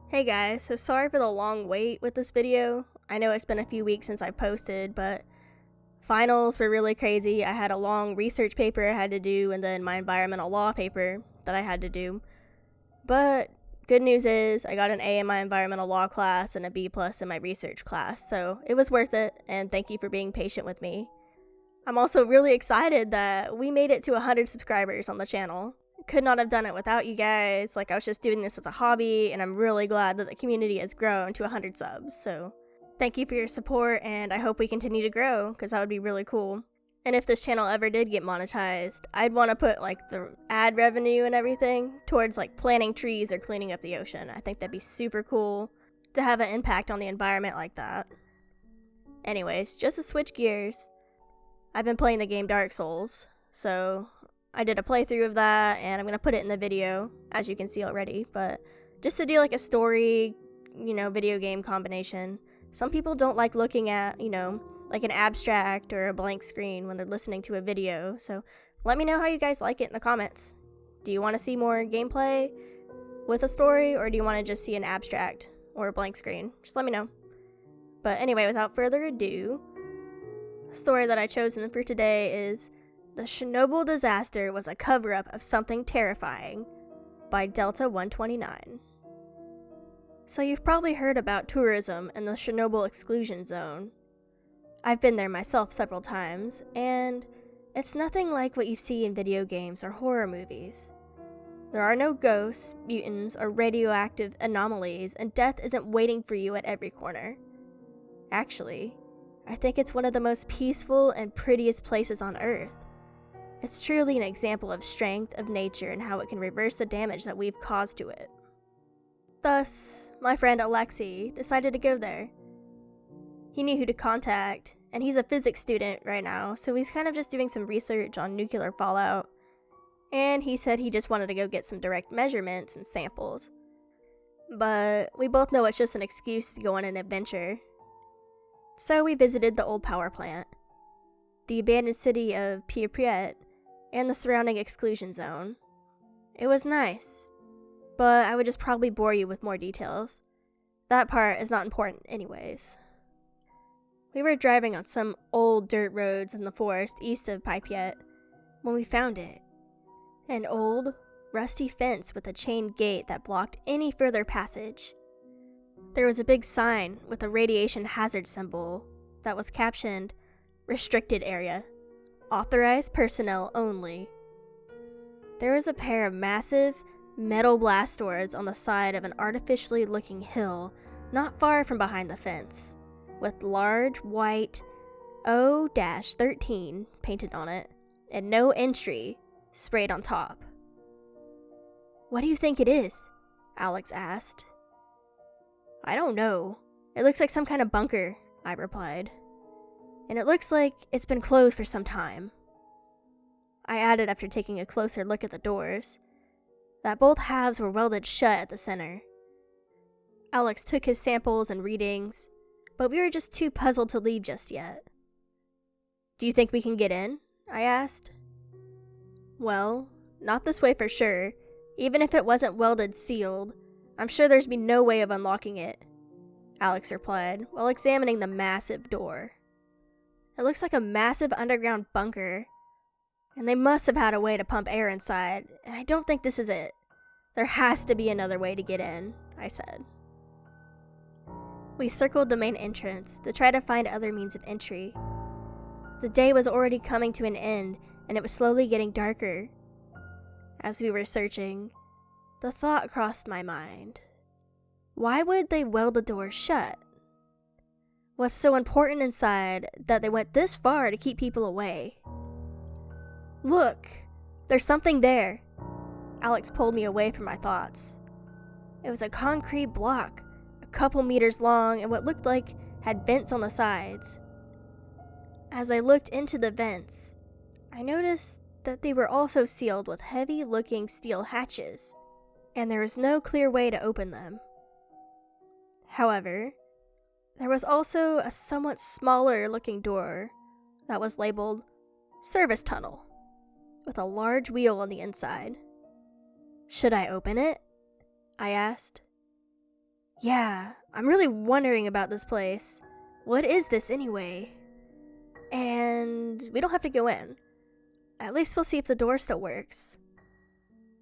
Hey guys, so sorry for the long wait with this video. I know it's been a few weeks since I posted, but finals were really crazy. I had a long research paper I had to do and then my environmental law paper that I had to do. But good news is I got an A in my environmental law class and a B plus in my research class, so it was worth it, and thank you for being patient with me. I'm also really excited that we made it to 100 subscribers on the channel. Could not have done it without you guys. I was just doing this as a hobby, and I'm really glad that the community has grown to 100 subs, so thank you for your support, and I hope we continue to grow, because that would be really cool. And if this channel ever did get monetized, I'd want to put the ad revenue and everything towards planting trees or cleaning up the ocean. I think that'd be super cool to have an impact on the environment like that. Anyways, just to switch gears, I've been playing the game Dark Souls, so I did a playthrough of that, and I'm going to put it in the video, as you can see already, but just to do a story, video game combination. Some people don't like looking at, an abstract or a blank screen when they're listening to a video, so let me know how you guys like it in the comments. Do you want to see more gameplay with a story, or do you want to just see an abstract or a blank screen? Just let me know. But anyway, without further ado, the story that I chosen for today is The Chernobyl Disaster Was a Cover-Up of Something Terrifying by Delta 129. So you've probably heard about tourism in the Chernobyl Exclusion Zone. I've been there myself several times, and it's nothing like what you see in video games or horror movies. There are no ghosts, mutants, or radioactive anomalies, and death isn't waiting for you at every corner. Actually, I think it's one of the most peaceful and prettiest places on Earth. It's truly an example of strength of nature and how it can reverse the damage that we've caused to it. Thus, my friend Alexei decided to go there. He knew who to contact, and he's a physics student right now, so he's kind of just doing some research on nuclear fallout, and he said he just wanted to go get some direct measurements and samples. But we both know it's just an excuse to go on an adventure. So we visited the old power plant, the abandoned city of Pripyat, and the surrounding exclusion zone. It was nice, but I would just probably bore you with more details. That part is not important anyways. We were driving on some old dirt roads in the forest east of Pripyat when we found it. An old, rusty fence with a chain gate that blocked any further passage. There was a big sign with a radiation hazard symbol that was captioned, "Restricted Area. Authorized personnel only." There was a pair of massive metal blast doors on the side of an artificially looking hill not far from behind the fence, with large white O-13 painted on it, and "No Entry" sprayed on top. "What do you think it is?" Alex asked. "I don't know. It looks like some kind of bunker," I replied. "And it looks like it's been closed for some time." I added after taking a closer look at the doors, that both halves were welded shut at the center. Alex took his samples and readings, but we were just too puzzled to leave just yet. "Do you think we can get in?" I asked. "Well, not this way for sure. Even if it wasn't welded sealed, I'm sure there's be no way of unlocking it," Alex replied while examining the massive door. "It looks like a massive underground bunker, and they must have had a way to pump air inside, and I don't think this is it. There has to be another way to get in," I said. We circled the main entrance to try to find other means of entry. The day was already coming to an end, and it was slowly getting darker. As we were searching, the thought crossed my mind. Why would they weld the door shut? What's so important inside that they went this far to keep people away? "Look! There's something there!" Alex pulled me away from my thoughts. It was a concrete block, a couple meters long, and what looked like had vents on the sides. As I looked into the vents, I noticed that they were also sealed with heavy-looking steel hatches, and there was no clear way to open them. However, there was also a somewhat smaller-looking door that was labeled "Service Tunnel," with a large wheel on the inside. "Should I open it?" I asked. Yeah, I'm really wondering about this place. What is this anyway? And we don't have to go in. At least we'll see if the door still works.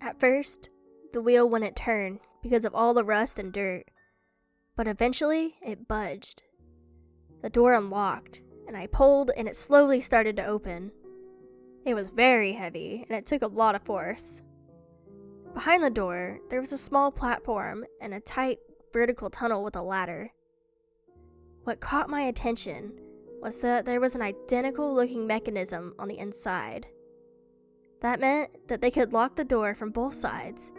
At first, the wheel wouldn't turn because of all the rust and dirt, but eventually it budged. The door unlocked, and I pulled and it slowly started to open. It was very heavy, and it took a lot of force. Behind the door, there was a small platform and a tight vertical tunnel with a ladder. What caught my attention was that there was an identical looking mechanism on the inside. That meant that they could lock the door from both sides.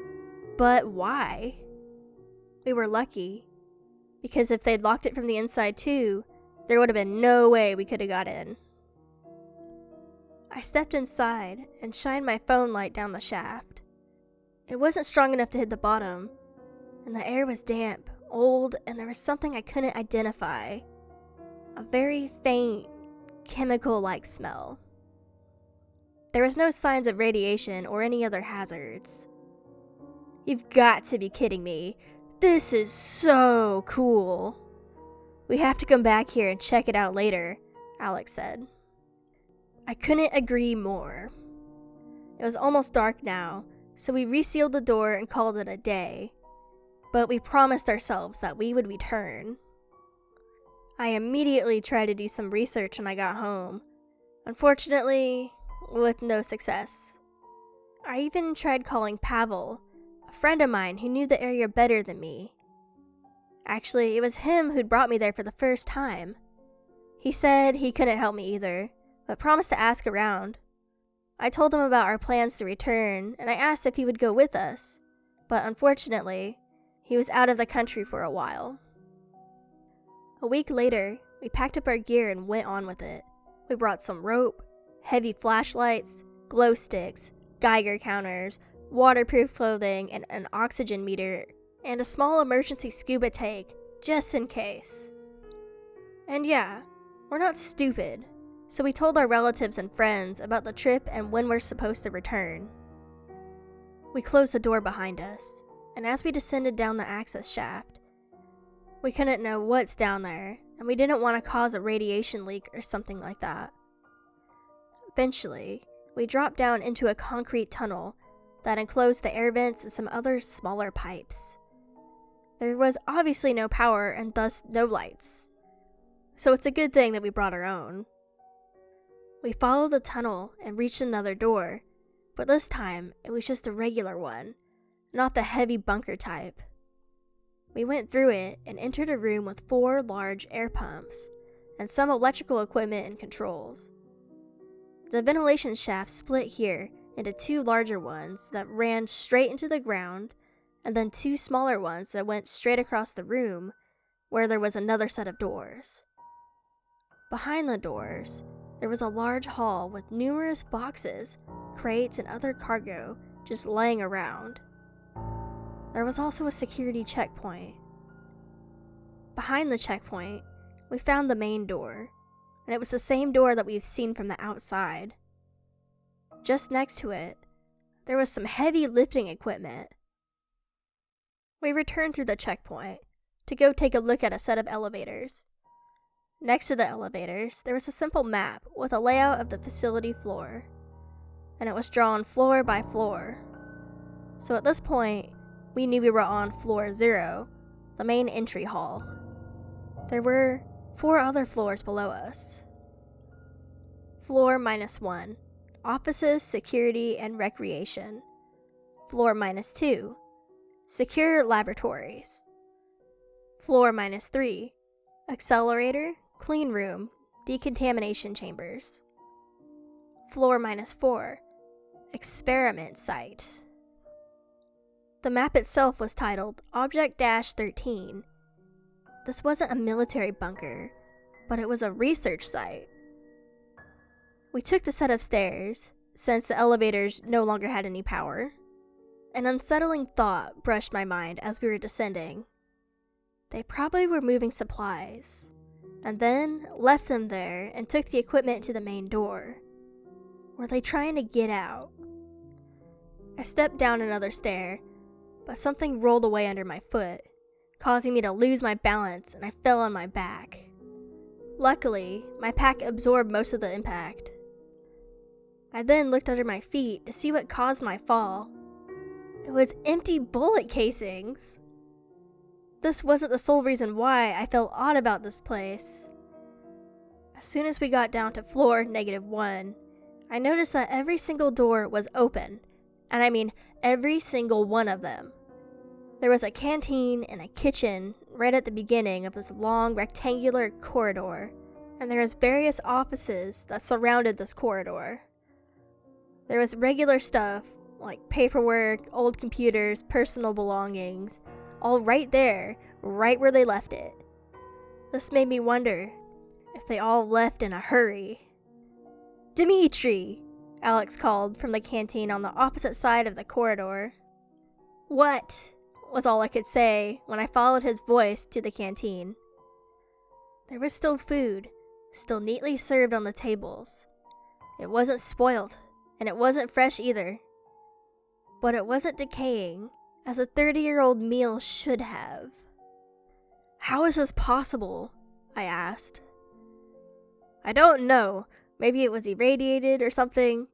But why? We were lucky, because if they'd locked it from the inside too, there would have been no way we could have got in. I stepped inside and shined my phone light down the shaft. It wasn't strong enough to hit the bottom, and the air was damp, old, and there was something I couldn't identify. A very faint, chemical-like smell. There was no signs of radiation or any other hazards. You've got to be kidding me. This is so cool. We have to come back here and check it out later, Alex said. I couldn't agree more. It was almost dark now, so we resealed the door and called it a day. But we promised ourselves that we would return. I immediately tried to do some research when I got home. Unfortunately, with no success. I even tried calling Pavel, a friend of mine who knew the area better than me. Actually, it was him who'd brought me there for the first time. He said he couldn't help me either, but promised to ask around. I told him about our plans to return, and I asked if he would go with us, but unfortunately, he was out of the country for a while. A week later, we packed up our gear and went on with it. We brought some rope, heavy flashlights, glow sticks, Geiger counters, waterproof clothing, and an oxygen meter, and a small emergency scuba tank, just in case. And yeah, we're not stupid, so we told our relatives and friends about the trip and when we're supposed to return. We closed the door behind us, and as we descended down the access shaft, we couldn't know what's down there, and we didn't want to cause a radiation leak or something like that. Eventually, we dropped down into a concrete tunnel that enclosed the air vents and some other smaller pipes. There was obviously no power and thus no lights, so it's a good thing that we brought our own. We followed the tunnel and reached another door, but this time it was just a regular one, not the heavy bunker type. We went through it and entered a room with 4 large air pumps and some electrical equipment and controls. The ventilation shaft split here into 2 larger ones that ran straight into the ground, and then 2 smaller ones that went straight across the room, where there was another set of doors. Behind the doors, there was a large hall with numerous boxes, crates, and other cargo just laying around. There was also a security checkpoint. Behind the checkpoint, we found the main door, and it was the same door that we've seen from the outside. Just next to it, there was some heavy lifting equipment. We returned through the checkpoint to go take a look at a set of elevators. Next to the elevators, there was a simple map with a layout of the facility floor, and it was drawn floor by floor. So at this point, we knew we were on floor 0, the main entry hall. There were 4 other floors below us. Floor -1, offices, security, and recreation. Floor -2, secure laboratories. Floor -3, accelerator, clean room, decontamination chambers. Floor -4, experiment site. The map itself was titled Object-13. This wasn't a military bunker, but it was a research site. We took the set of stairs, since the elevators no longer had any power. An unsettling thought brushed my mind as we were descending. They probably were moving supplies, and then left them there and took the equipment to the main door. Were they trying to get out? I stepped down another stair, but something rolled away under my foot, causing me to lose my balance and I fell on my back. Luckily, my pack absorbed most of the impact. I then looked under my feet to see what caused my fall. It was empty bullet casings. This wasn't the sole reason why I felt odd about this place. As soon as we got down to floor -1, I noticed that every single door was open, and I mean every single one of them. There was a canteen and a kitchen right at the beginning of this long rectangular corridor, and there was various offices that surrounded this corridor. There was regular stuff like paperwork, old computers, personal belongings, all right there, right where they left it. This made me wonder if they all left in a hurry. "Dimitri!" Alex called from the canteen on the opposite side of the corridor. "What?" was all I could say when I followed his voice to the canteen. There was still food, still neatly served on the tables. It wasn't spoiled, and it wasn't fresh either. But it wasn't decaying, as a 30-year-old meal should have. "How is this possible?" I asked. "I don't know. Maybe it was irradiated or something.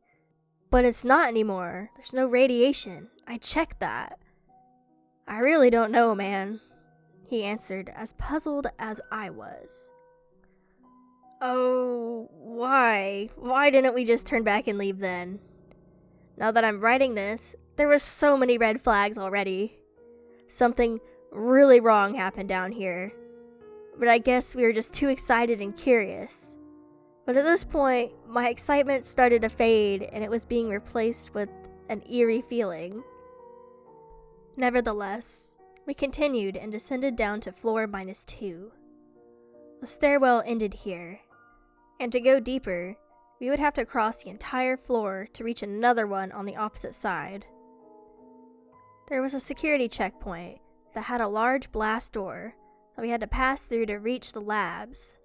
But it's not anymore. There's no radiation. I checked that." "I really don't know, man," he answered, as puzzled as I was. "Oh, why? Why didn't we just turn back and leave then?" Now that I'm writing this, there were so many red flags already. Something really wrong happened down here. But I guess we were just too excited and curious. But at this point, my excitement started to fade and it was being replaced with an eerie feeling. Nevertheless, we continued and descended down to floor -2. The stairwell ended here, and to go deeper, we would have to cross the entire floor to reach another one on the opposite side. There was a security checkpoint that had a large blast door that we had to pass through to reach the labs.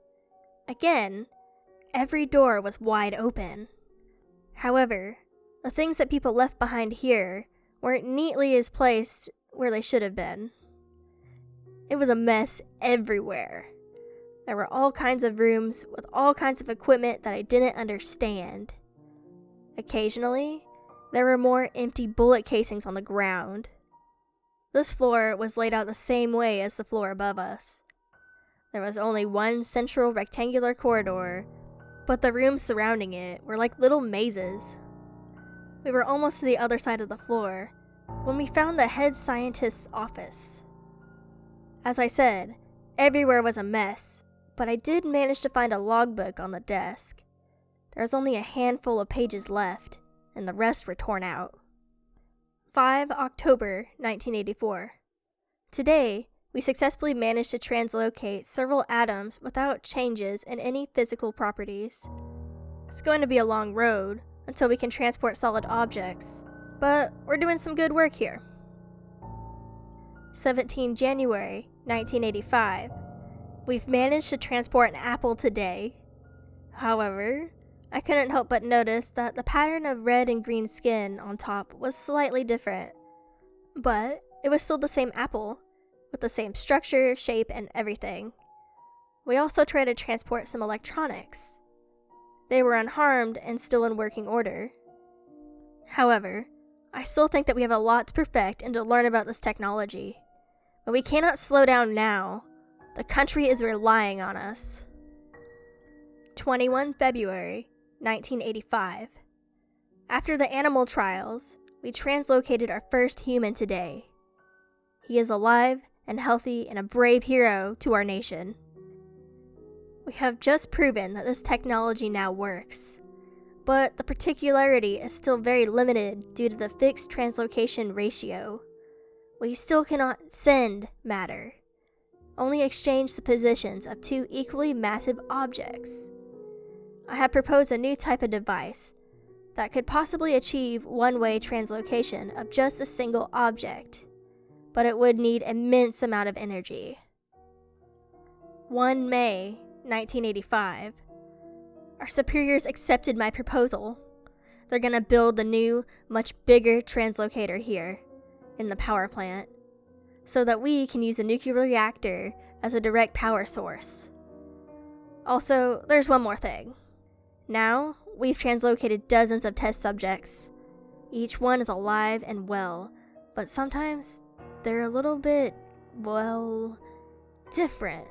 Again, every door was wide open. However, the things that people left behind here weren't neatly as placed where they should have been. It was a mess everywhere. There were all kinds of rooms with all kinds of equipment that I didn't understand. Occasionally, there were more empty bullet casings on the ground. This floor was laid out the same way as the floor above us. There was only one central rectangular corridor, but the rooms surrounding it were like little mazes. We were almost to the other side of the floor when we found the head scientist's office. As I said, everywhere was a mess, but I did manage to find a logbook on the desk. There was only a handful of pages left, and the rest were torn out. 5 October 1984. Today, we successfully managed to translocate several atoms without changes in any physical properties. It's going to be a long road until we can transport solid objects, but we're doing some good work here. 17 January 1985. We've managed to transport an apple today. However, I couldn't help but notice that the pattern of red and green skin on top was slightly different. But it was still the same apple, with the same structure, shape, and everything. We also tried to transport some electronics. They were unharmed and still in working order. However, I still think that we have a lot to perfect and to learn about this technology. But we cannot slow down now. The country is relying on us. 21 February 1985. After the animal trials, we translocated our first human today. He is alive and healthy and a brave hero to our nation. We have just proven that this technology now works, but the particularity is still very limited due to the fixed translocation ratio. We still cannot send matter, only exchange the positions of two equally massive objects. I have proposed a new type of device that could possibly achieve one-way translocation of just a single object, but it would need immense amount of energy. 1 May 1985. Our superiors accepted my proposal. They're gonna build the new, much bigger translocator here, in the power plant. so that we can use the nuclear reactor as a direct power source. Also, there's one more thing. Now, we've translocated dozens of test subjects. Each one is alive and well, but sometimes they're a little bit, well, different.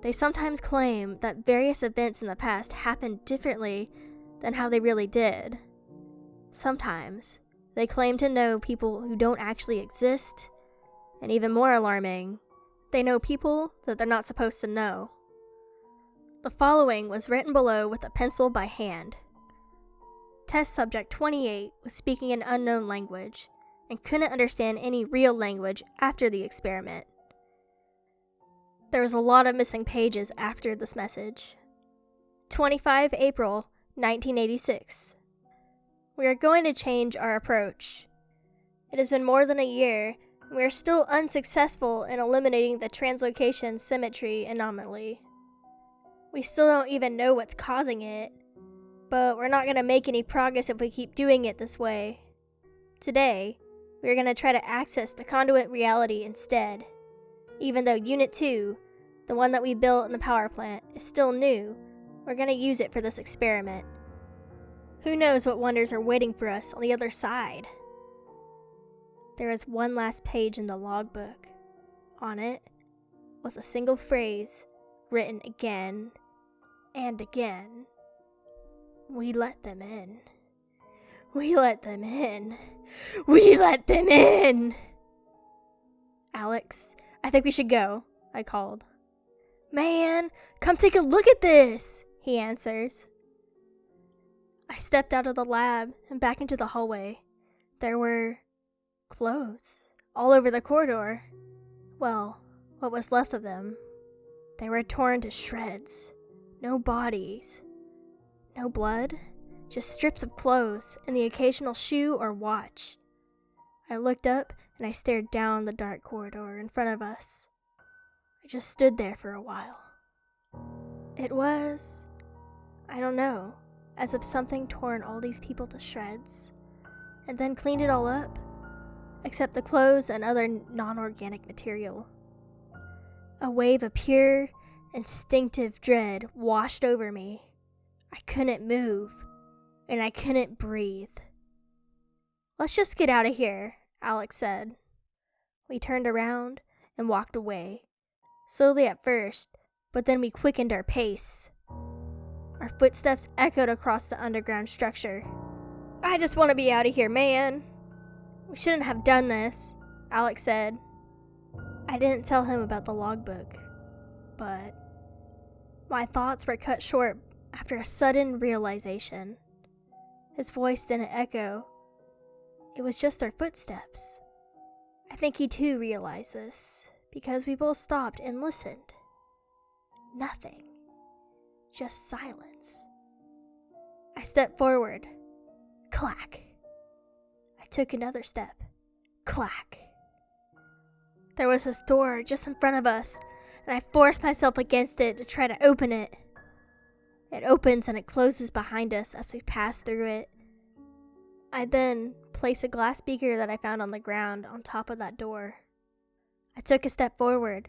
They sometimes claim that various events in the past happened differently than how they really did. Sometimes, they claim to know people who don't actually exist, and even more alarming, they know people that they're not supposed to know. The following was written below with a pencil by hand. Test subject 28 was speaking an unknown language and couldn't understand any real language after the experiment. There was a lot of missing pages after this message. 25 April 1986. We are going to change our approach. It has been more than a year, and we are still unsuccessful in eliminating the translocation symmetry anomaly. We still don't even know what's causing it, but we're not going to make any progress if we keep doing it this way. Today, we are going to try to access the conduit reality instead. Even though Unit 2, the one that we built in the power plant, is still new, we're going to use it for this experiment. Who knows what wonders are waiting for us on the other side? There is one last page in the logbook. On it was a single phrase written again and again. We let them in. We let them in. We let them in! Alex, I think we should go, I called. Man, come take a look at this, he answers. I stepped out of the lab and back into the hallway. There were clothes all over the corridor. Well, what was left of them. They were torn to shreds. No bodies. No blood. Just strips of clothes and the occasional shoe or watch. I looked up and I stared down the dark corridor in front of us. I just stood there for a while. It was, I don't know, as if something torn all these people to shreds and then cleaned it all up, except the clothes and other non-organic material. A wave of pure, instinctive dread washed over me. I couldn't move, and I couldn't breathe. Let's just get out of here, Alex said. We turned around and walked away, slowly at first, but then we quickened our pace. Our footsteps echoed across the underground structure. I just want to be out of here, man. We shouldn't have done this, Alex said. I didn't tell him about the logbook, but my thoughts were cut short after a sudden realization. His voice didn't echo. It was just our footsteps. I think he too realized this, because we both stopped and listened. Nothing. Just silence. I stepped forward. Clack. I took another step. Clack. There was this door just in front of us, and I forced myself against it to try to open it. It opens and it closes behind us as we pass through it. I then placed a glass beaker that I found on the ground on top of that door. I took a step forward.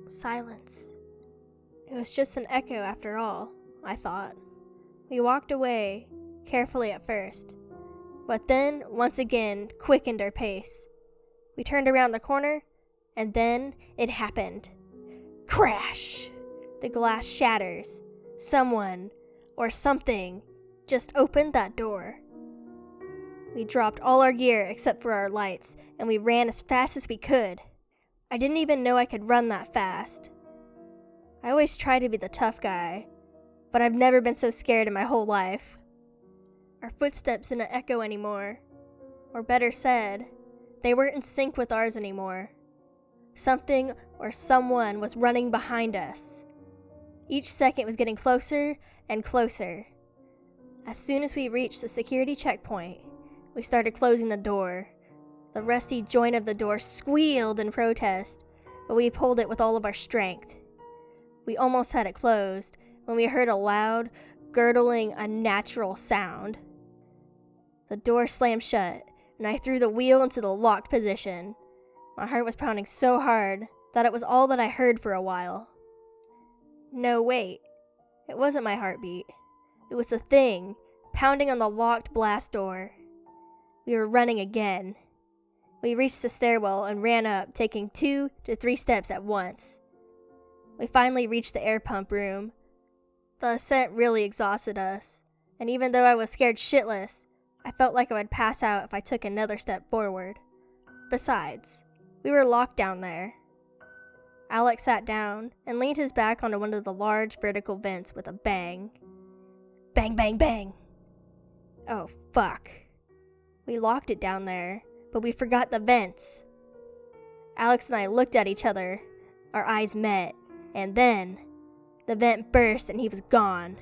Silence. It was just an echo after all, I thought. We walked away, carefully at first, but then, once again, quickened our pace. We turned around the corner, and then it happened. Crash! The glass shatters. Someone, or something, just opened that door. We dropped all our gear except for our lights, and we ran as fast as we could. I didn't even know I could run that fast. I always try to be the tough guy, but I've never been so scared in my whole life. Our footsteps didn't echo anymore. Or better said, they weren't in sync with ours anymore. Something or someone was running behind us. Each second was getting closer and closer. As soon as we reached the security checkpoint, we started closing the door. The rusty joint of the door squealed in protest, but we pulled it with all of our strength. We almost had it closed when we heard a loud, gurgling, unnatural sound. The door slammed shut, and I threw the wheel into the locked position. My heart was pounding so hard that it was all that I heard for a while. No, wait. It wasn't my heartbeat. It was the thing pounding on the locked blast door. We were running again. We reached the stairwell and ran up, taking 2 to 3 steps at once. We finally reached the air pump room. The ascent really exhausted us, and even though I was scared shitless, I felt like I would pass out if I took another step forward. Besides, we were locked down there. Alex sat down and leaned his back onto one of the large vertical vents with a bang. Bang, bang, bang! Oh, fuck. We locked it down there, but we forgot the vents. Alex and I looked at each other, our eyes met, and then the vent burst and he was gone.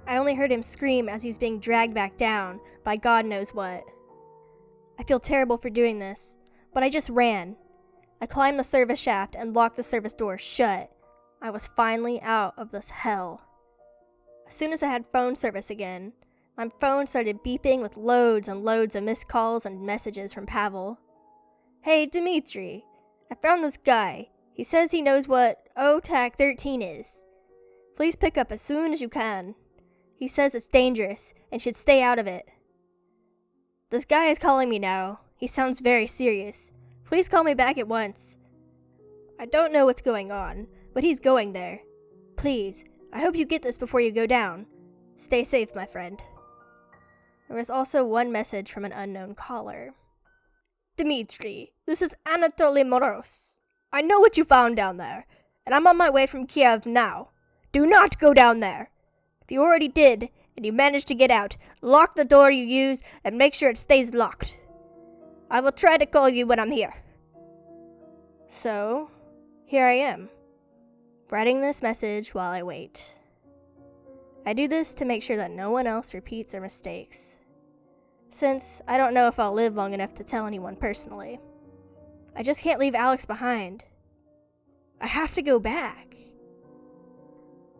I only heard him scream as he's being dragged back down by God knows what. I feel terrible for doing this, but I just ran. I climbed the service shaft and locked the service door shut. I was finally out of this hell. As soon as I had phone service again, my phone started beeping with loads and loads of missed calls and messages from Pavel. Hey, Dimitri, I found this guy. He says he knows what OTAC 13 is. Please pick up as soon as you can. He says it's dangerous and should stay out of it. This guy is calling me now. He sounds very serious. Please call me back at once. I don't know what's going on, but he's going there. Please, I hope you get this before you go down. Stay safe, my friend. There was also one message from an unknown caller. Dimitri, this is Anatoly Moros. I know what you found down there, and I'm on my way from Kiev now. Do not go down there. If you already did, and you managed to get out, lock the door you used and make sure it stays locked. I will try to call you when I'm here. So, here I am, writing this message while I wait. I do this to make sure that no one else repeats their mistakes, since I don't know if I'll live long enough to tell anyone personally. I just can't leave Alex behind. I have to go back.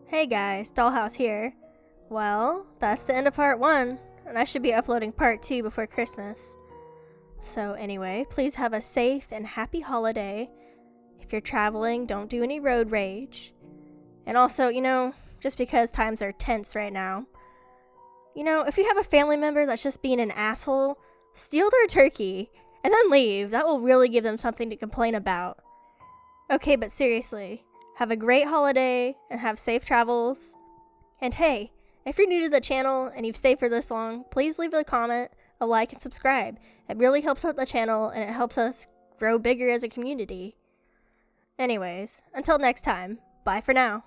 Hey guys, Dollhouse here. Well, that's the end of part 1, and I should be uploading part 2 before Christmas. So anyway, please have a safe and happy holiday. If you're traveling, don't do any road rage. And also, just because times are tense right now, if you have a family member that's just being an asshole, steal their turkey and then leave. That will really give them something to complain about. Okay, but seriously, have a great holiday and have safe travels. And hey, if you're new to the channel and you've stayed for this long, please leave a comment, a like, and subscribe. It really helps out the channel and it helps us grow bigger as a community. Anyways, until next time, bye for now.